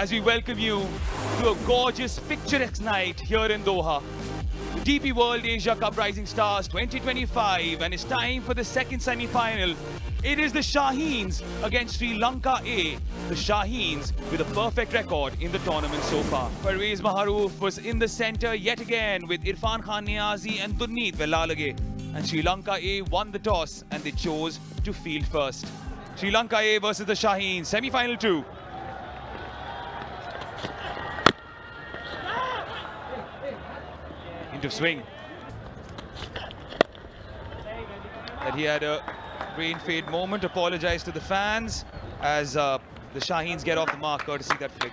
as we welcome you to a gorgeous, picturesque night here in Doha. The DP World Asia Cup Rising Stars 2025, and it's time for the second semi-final. It is the Shaheens against Sri Lanka-A. The Shaheens with a perfect record in the tournament so far. Parvez Maharouf was in the centre yet again with Irfan Khan Niazi and Durneet Velalage. And Sri Lanka-A won the toss and they chose to field first. Sri Lanka-A versus the Shaheens, semi-final 2. Into swing. That he had a rain fade moment. Apologise to the fans as the Shaheens get off the mark courtesy that flick.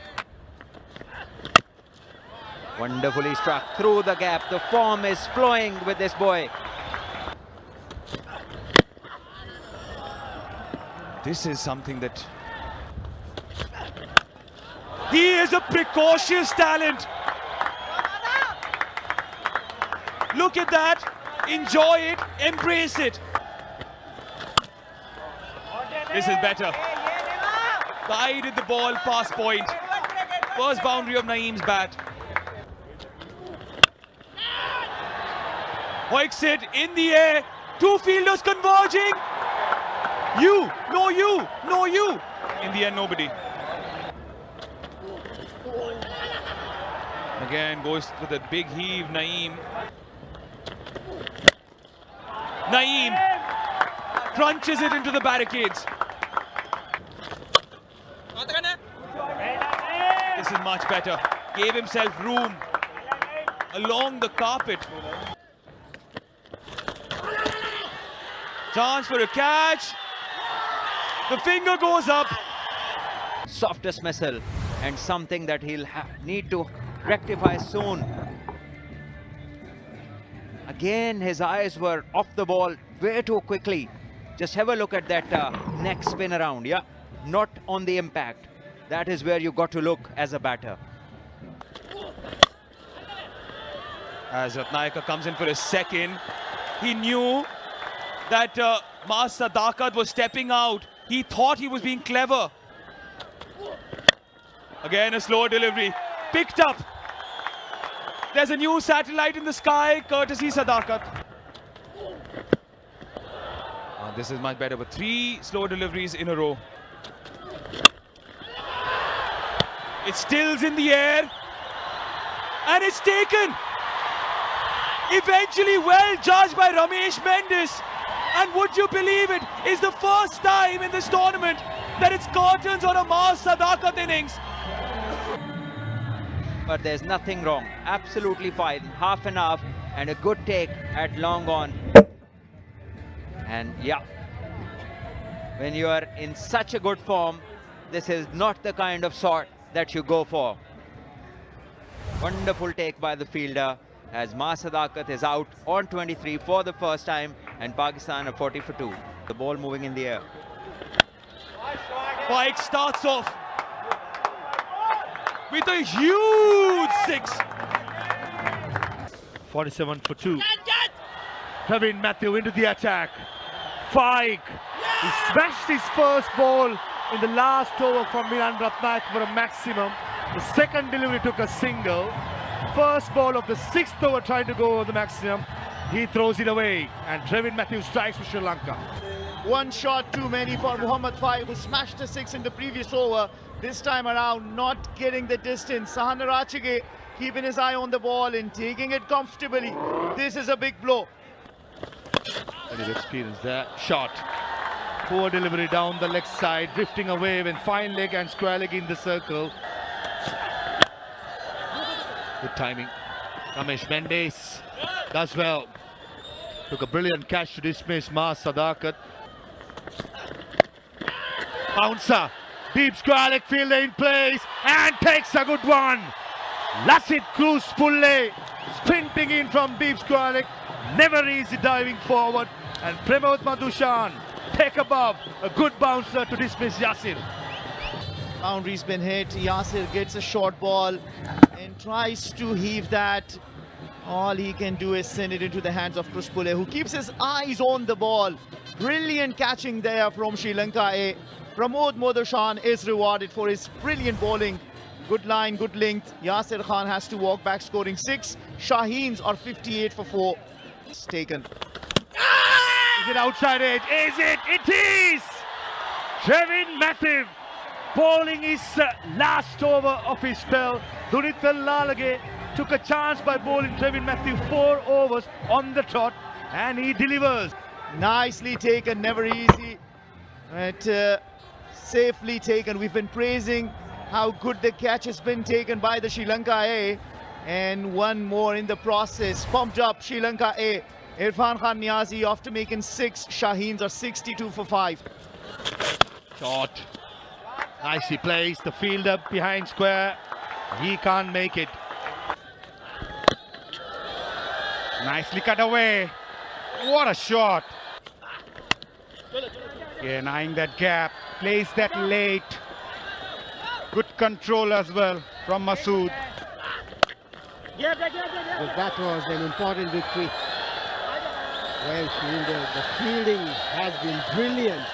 Wonderfully struck through the gap. The form is flowing with this boy. This is something that... He is a precocious talent. Look at that. Enjoy it. Embrace it. This is better. Guided the ball past point. First boundary of Naeem's bat. Hoiks it in the air. Two fielders converging. You. In the end, nobody. Again, goes with a big heave, Naeem. Naeem crunches it into the barricades. This is much better. Gave himself room along the carpet. Chance for a catch. The finger goes up. Softest missile and something that he'll need to rectify soon. Again, his eyes were off the ball way too quickly. Just have a look at that neck spin around. Yeah, not on the impact. That is where you got to look as a batter. As Ratnayaka comes in for a second, he knew that Maaz Sadakat was stepping out. He thought he was being clever. Again, a slow delivery. Picked up. There's a new satellite in the sky, courtesy Sadakat. This is much better, but 3 slow deliveries in a row. It stills in the air. And it's taken. Eventually well judged by Ramesh Mendes. And would you believe it, is the first time in this tournament that it's curtains on a Maaz Sadakat innings. But there's nothing wrong. Absolutely fine. Half and half and a good take at long on. And yeah, when you are in such a good form, this is not the kind of shot that you go for. Wonderful take by the fielder as Maaz Sadakat is out on 23 for the first time and Pakistan are 40 for 2. The ball moving in the air. Pike starts off with a huge 6. 47 for 2. Praveen Matthew into the attack. Pike. He smashed his first ball in the last over from Milan Ratnak for a maximum. The second delivery took a single. First ball of the 6th over trying to go over the maximum. He throws it away and Praveen Matthew strikes for Sri Lanka. One shot too many for Muhammad Faik, who smashed a 6 in the previous over. This time around, not getting the distance. Sahanarachige keeping his eye on the ball and taking it comfortably. This is a big blow. And he's experienced that shot. Poor delivery down the leg side, drifting away when fine leg and square leg in the circle. Good timing. Ramesh Mendes does well. Took a brilliant catch to dismiss Maaz Sadakat. Bouncer. Deep square leg fielder in place and takes a good one. Lassit Cruz Pulle sprinting in from deep square leg. Never easy diving forward. And Pramod Madushan take above. A good bouncer to dismiss Yasir. Boundary's been hit. Yasir gets a short ball and tries to heave that. All he can do is send it into the hands of Cruz Pulle, who keeps his eyes on the ball. Brilliant catching there from Sri Lanka-A. Pramod Madushan is rewarded for his brilliant bowling Good line, good length. Yasir Khan has to walk back, scoring 6. Shaheens are 58 for 4. It's taken. Is it outside edge? Is it? It is! Trevin Matthew bowling his last over of his spell. Dunit Lalage took a chance by bowling Trevin Matthew 4 overs on the trot, and he delivers. Nicely taken, never easy, but safely taken. We've been praising how good the catch has been taken by the Sri Lanka-A, and one more in the process. Pumped up Sri Lanka-A. Irfan Khan Niazi after making 6. Shaheens are 62 for 5. Shot. Nicely placed. The fielder behind square. He can't make it. Nicely cut away. What a shot. Yeah, eyeing that gap. Plays that late. Good control as well from Masood. Well, that was an important victory. Well fielded. The fielding has been brilliant.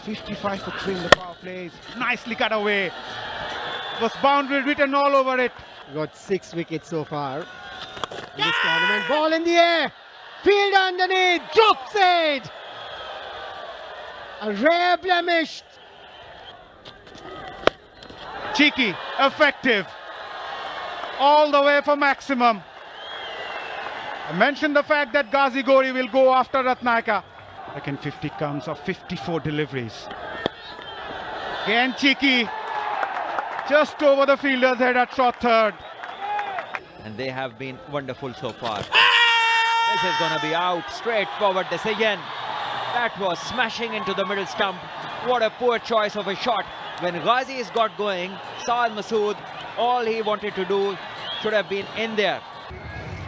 55 for 3 in the power plays. Nicely cut away. Was boundary written all over it. Got 6 wickets so far in this tournament. Ball in the air. Field underneath. Drops it. A rare blemish. Cheeky, effective. All the way for maximum. I mentioned the fact that Ghazi Gori will go after Ratnayaka. Second 50 comes of 54 deliveries. Again cheeky. Just over the fielder's head at short third. And they have been wonderful so far. This is going to be out. Straightforward decision. That was smashing into the middle stump. What a poor choice of a shot. When Ghazi is got going, Saad Masood, all he wanted to do should have been in there.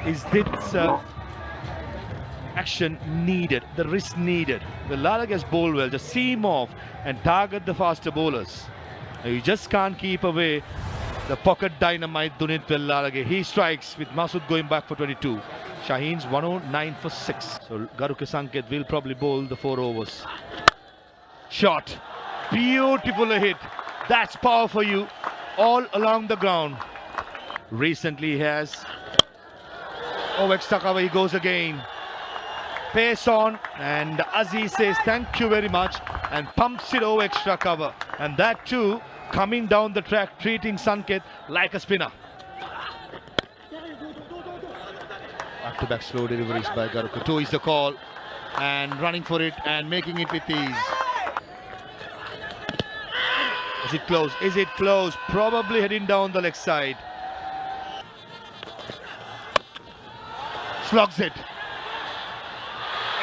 Is this action needed, the risk needed? The Lalagas bowl well, just seam off and target the faster bowlers. You just can't keep away the pocket dynamite Dunit Lalage. He strikes with Masood going back for 22. Shaheens 109 for 6. So Garuke Sanket will probably bowl the 4 overs. Shot. Beautiful hit. That's power for you all along the ground. Recently he has. Oh, extra cover, he goes again. Pace on, and Aziz says thank you very much and pumps it over extra cover. And that too, coming down the track, treating Sanket like a spinner. Back-to-back slow deliveries by Garuka. 2 is the call, and running for it and making it with ease. Is it close? Is it close? Probably heading down the leg side. Slugs it.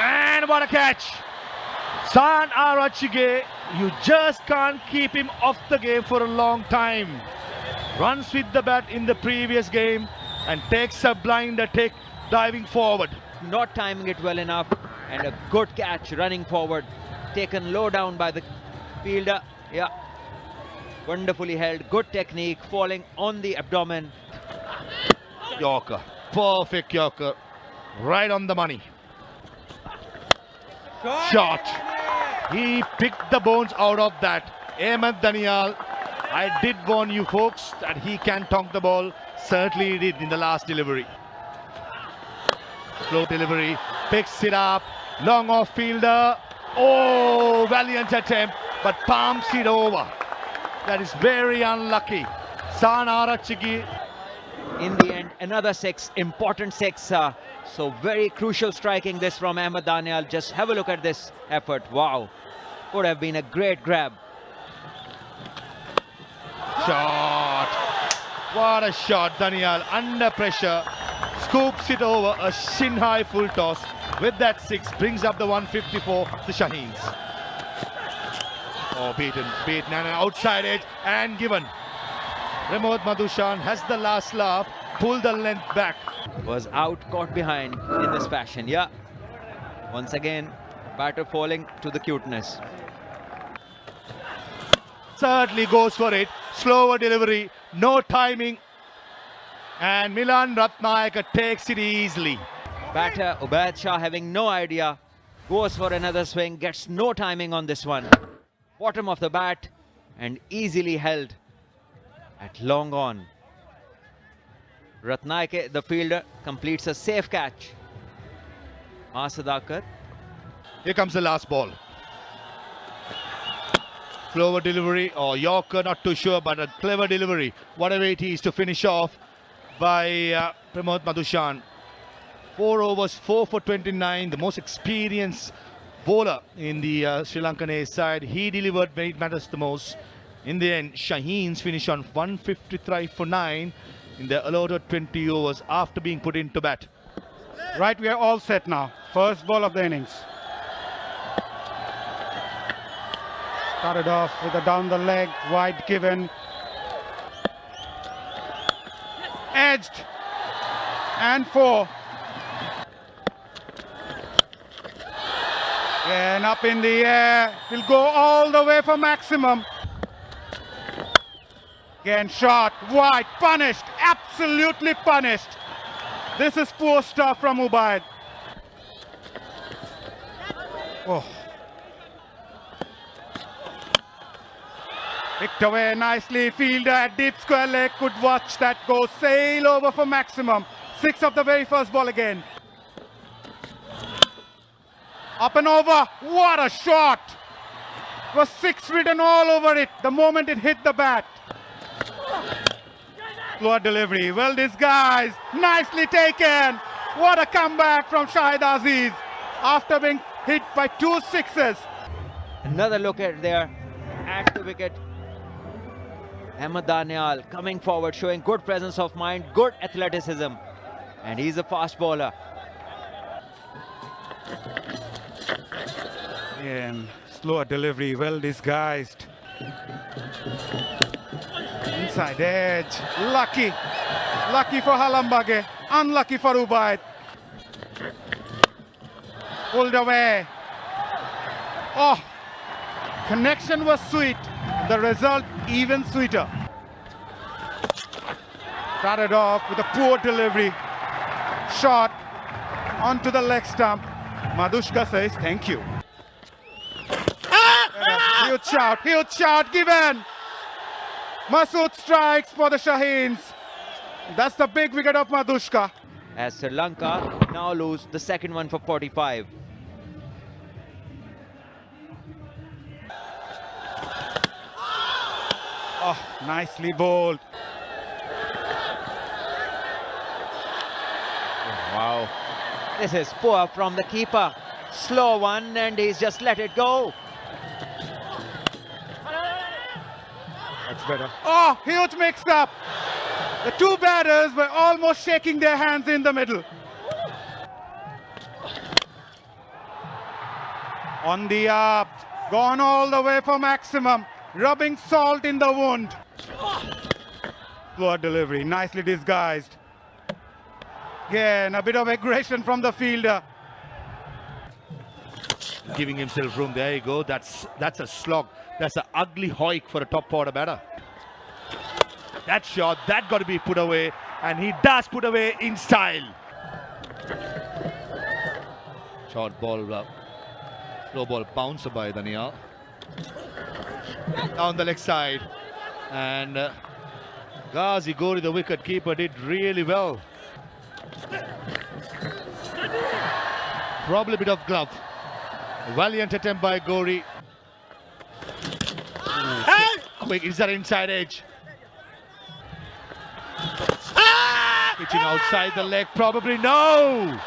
And what a catch! San Arachige, you just can't keep him off the game for a long time. Runs with the bat in the previous game and takes a blind attack diving forward. Not timing it well enough, and a good catch running forward. Taken low down by the fielder. Yeah. Wonderfully held. Good technique. Falling on the abdomen. Yorker. Perfect Yorker. Right on the money. Shot. He picked the bones out of that. Ahmed Danial. I did warn you folks that he can tonk the ball. Certainly he did in the last delivery. Slow delivery. Picks it up. Long off fielder. Oh, valiant attempt, but palms it over. That is very unlucky. San Arachigi. In the end, another 6. Important 6. So very crucial striking this from Ahmed Daniel. Just have a look at this effort. Wow. Would have been a great grab. Shot. What a shot, Daniel. Under pressure. Scoops it over. A shin high full toss. With that 6, brings up the 154 to Shaheens. Oh, beaten and an outside edge and given. Pramod Madhushan has the last laugh. Pull the length back. Was out, caught behind in this fashion. Yeah. Once again, batter falling to the cuteness. Certainly goes for it. Slower delivery. No timing. And Milan Ratnayaka takes it easily. Batter Ubaid Shah having no idea. Goes for another swing. Gets no timing on this one. Bottom of the bat and easily held. At long on. Ratnaike, the fielder, completes a safe catch. Sadakar. Here comes the last ball. Clever delivery, or Yorker, not too sure, but a clever delivery. Whatever it is to finish off by Pramod Madhushan. 4 overs, 4 for 29, the most experienced bowler in the Sri Lankan A side. He delivered when it matters the most. In the end, Shaheens finished on 153 for 9 in the allotted 20 overs after being put into bat. Right, we are all set now. First ball of the innings. Started off with a down the leg, wide given. Edged. And 4. And up in the air. He'll go all the way for maximum. Again shot, wide, punished, absolutely punished. This is poor stuff from Ubaid. Oh. Picked away nicely, fielder at deep square leg, could watch that go sail over for maximum. 6 of the very first ball again. Up and over, what a shot! It was 6 written all over it the moment it hit the bat. Slow delivery, well disguised, nicely taken. What a comeback from Shahid Aziz after being hit by 2 sixes. Another look at there at the wicket. Ahmed Daniel coming forward, showing good presence of mind, good athleticism. And he's a fast bowler. And slower delivery, well disguised. Inside edge, lucky. Lucky for Halambage, unlucky for Ubaid. Pulled away. Oh, connection was sweet. The result even sweeter. Started off with a poor delivery. Shot onto the leg stump. Madhushka says thank you. Huge shout given. Masood strikes for the Shaheens. That's the big wicket of Madhushka. As Sri Lanka now lose the second one for 45. Oh, nicely bowled. Wow. This is poor from the keeper. Slow one, and he's just let it go. That's better. Oh, huge mix-up. The 2 batters were almost shaking their hands in the middle. On the up, gone all the way for maximum, rubbing salt in the wound. Poor delivery, nicely disguised. Again, a bit of aggression from the fielder. Giving himself room. There you go. That's a slog. That's an ugly hoik for a top order batter. That shot, that got to be put away, and he does put away in style. Short ball, slow ball bouncer by Daniel. Down the leg side, and Ghazi Gori, the wicket keeper, did really well. Probably a bit of glove. Valiant attempt by Gori. Quick, is that inside edge? Pitching outside the leg, probably no.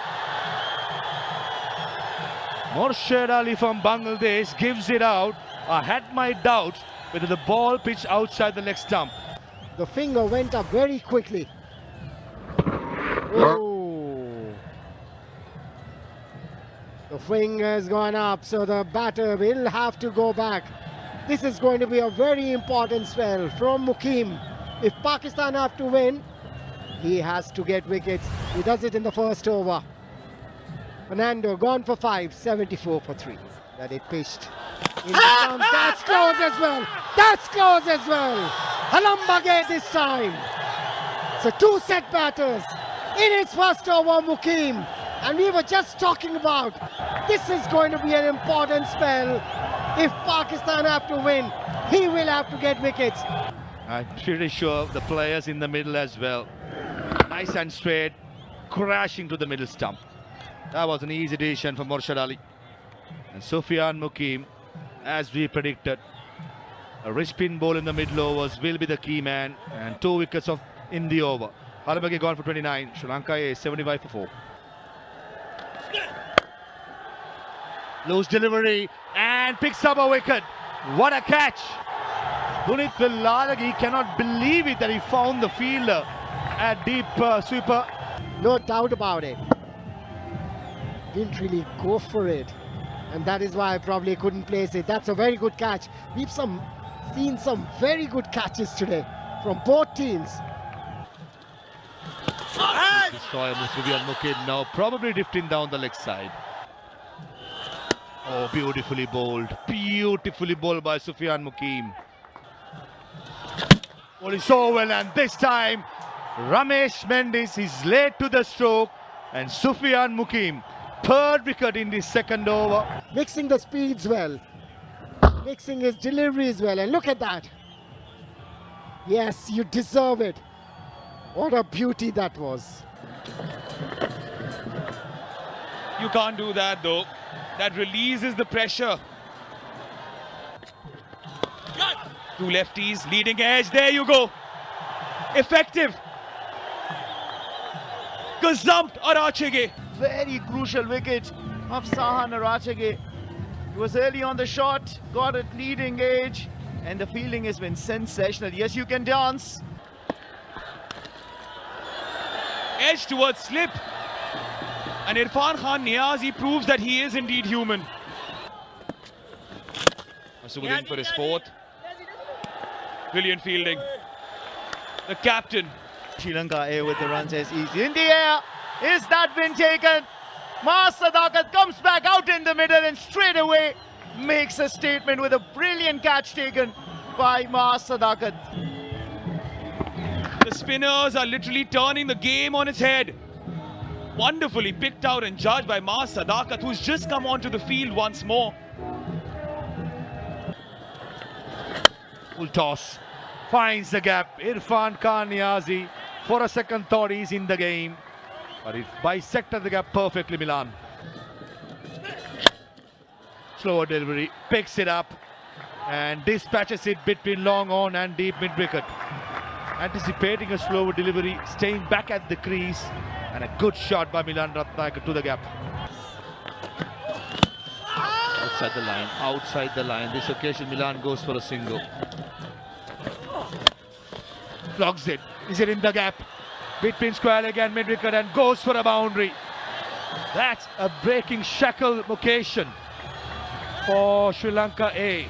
Morshed Ali from Bangladesh gives it out. I had my doubts whether the ball pitched outside the leg stump. The finger went up very quickly. Oh. The finger's gone up, so the batter will have to go back. This is going to be a very important spell from Mukim. If Pakistan have to win, he has to get wickets. He does it in the first over. Fernando gone for 5, 74 for 3. That it pitched. In the stump. That's close as well. That's close as well. Halambage this time. So 2 set batters in his first over, Mukim. And we were just talking about this is going to be an important spell. If Pakistan have to win, he will have to get wickets. I'm pretty sure the players in the middle as well. Nice and straight, crashing to the middle stump. That was an easy decision for Murshid Ali. And Sufyan Mukim, as we predicted, a wrist spin ball in the middle overs will be the key man, and 2 wickets in the over. Halabagi gone for 29, Sri Lanka-A 75 for 4. Loose delivery and picks up a wicket. What a catch! Punit Villalagi cannot believe it that he found the fielder at deep sweeper. No doubt about it. Didn't really go for it. And that is why I probably couldn't place it. That's a very good catch. We've seen some very good catches today from both teams. Destroyer Sufyan Mukim now probably drifting down the leg side. Oh, beautifully bowled by Sufyan Mukim. Bowling so well, and this time Ramesh Mendis is late to the stroke, and Sufyan Mukim, third wicket in the second over. Mixing the speeds well, mixing his deliveries well, and look at that. Yes, you deserve it. What a beauty that was. You can't do that though. That releases the pressure. 2 lefties, leading edge, there you go. Effective. Gazumped Arachege. Very crucial wicket of Sahan Arachege. He was early on the shot, got it leading edge, and the fielding has been sensational. Yes, you can dance. Edge towards slip. And Irfan Khan Niazi proves that he is indeed human. Masuddin for his 4th. Brilliant fielding. The captain. Sri Lanka-A with the runs as easy. In the air, is that been taken? Mas Sadakat comes back out in the middle and straight away makes a statement with a brilliant catch taken by Mas Sadakat. The spinners are literally turning the game on its head. Wonderfully picked out and judged by Mas Sadakat, who's just come onto the field once more. Full toss, finds the gap. Irfan Khan Niazi, for a second thought, he's in the game, but he bisected the gap perfectly. Milan. Slower delivery, picks it up and dispatches it between long on and deep mid wicket. Anticipating a slower delivery, staying back at the crease, and a good shot by Milan Ratnayake to the gap. Outside the line. This occasion Milan goes for a single. Clogs it. Is it in the gap? Between square leg and mid wicket, and goes for a boundary. That's a breaking shackle occasion for Sri Lanka-A.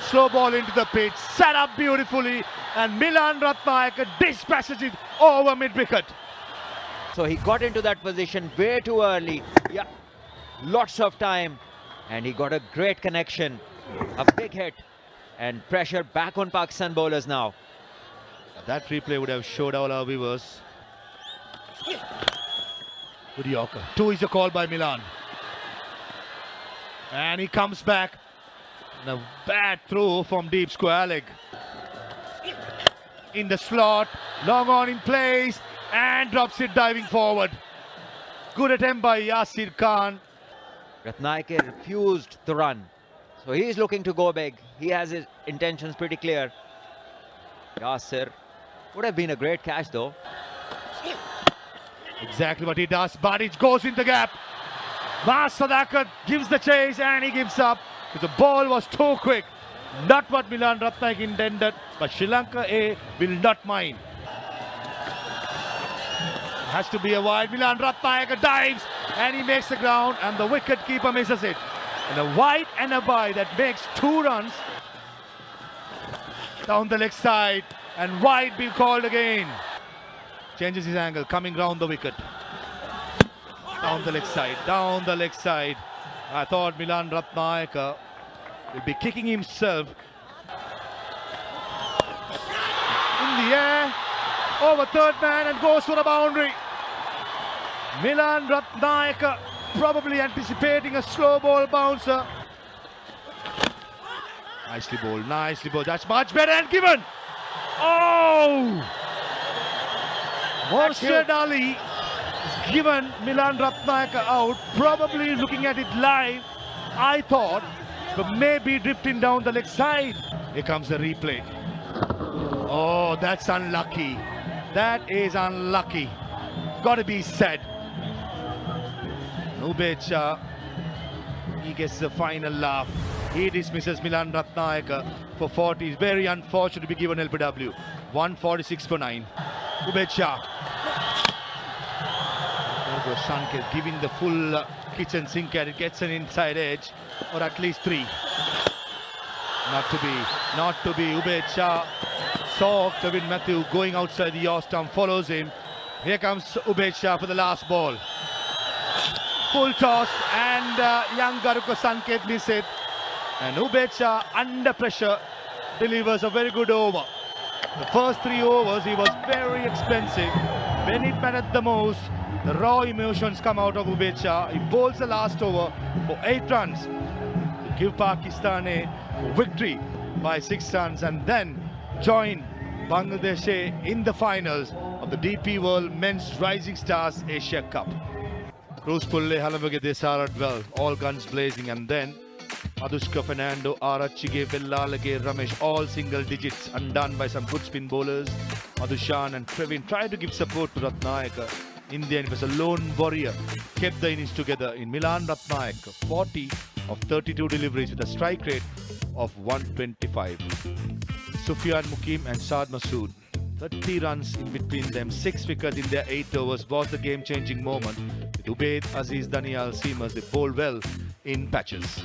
Slow ball into the pitch, set up beautifully, and Milan Ratnayake dispatches it over mid wicket. So he got into that position way too early. Yeah, lots of time, and he got a great connection, a big hit, and pressure back on Pakistan bowlers now. That replay would have showed all our viewers. Good Yorker. 2 is a call by Milan. And he comes back. And a bad throw from deep square leg. In the slot, long on in place, and drops it diving forward. Good attempt by Yasir Khan. Ratnayake refused the run, so he is looking to go big. He has his intentions pretty clear. Yasir would have been a great catch though. Exactly what he does, but it goes in the gap. Mas Sadakat gives the chase and he gives up because the ball was too quick. Not what Milan Ratnayake intended, but Sri Lanka-A will not mind. Has to be a wide. Milan Ratnayake dives and he makes the ground, and the wicket keeper misses it. And a wide and a by that makes 2 runs. Down the leg side, and wide be called again. Changes his angle, coming round the wicket. Down the leg side, down the leg side. I thought Milan Ratnayake will be kicking himself. In the air, over third man, and goes for a boundary. Milan Ratnayake probably anticipating a slow ball bouncer. Nicely bowled, nicely bowled. That's much better and given. Oh! Morshid Ali has given Milan Ratnayaka out. Probably looking at it live, I thought, but maybe drifting down the leg side. Here comes the replay. Oh, that's unlucky. That is unlucky. Got to be said. Ubaid Shah, he gets the final laugh. He dismisses Milan Ratnayaka for 40. It's very unfortunate to be given LBW. 146 for 9. Ubaid Shah. There goes Sanket giving the full kitchen sink and it gets an inside edge, or at least 3. Not to be. Ubaid Shah saw Kevin Matthew going outside the off stump, follows him. Here comes Ubaid Shah for the last ball. Full toss and young Garuka Sanket miss it. And Ubaid Shah under pressure delivers a very good over. The first 3 overs he was very expensive. When it mattered the most, the raw emotions come out of Ubaid Shah. He bowls the last over for 8 runs to give Pakistan a victory by 6 runs and then join Bangladesh in the finals of the DP World Men's Rising Stars Asia Cup. Cruz Pulle Halavage Desarat well, all guns blazing, and then Adushka Fernando, Arachige, Vellalage, Ramesh, all single digits, undone by some good spin bowlers. Madhushan and Trevin tried to give support to Ratnayaka. In the end, it was a lone warrior, kept the innings together in Milan Ratnayaka, 40 of 32 deliveries with a strike rate of 125. Sufyan Mukim and Saad Masood, 30 runs in between them, 6 wickets in their 8 overs was the game-changing moment. With Ubaid, Aziz, Daniel, Seamers, they bowled well in patches.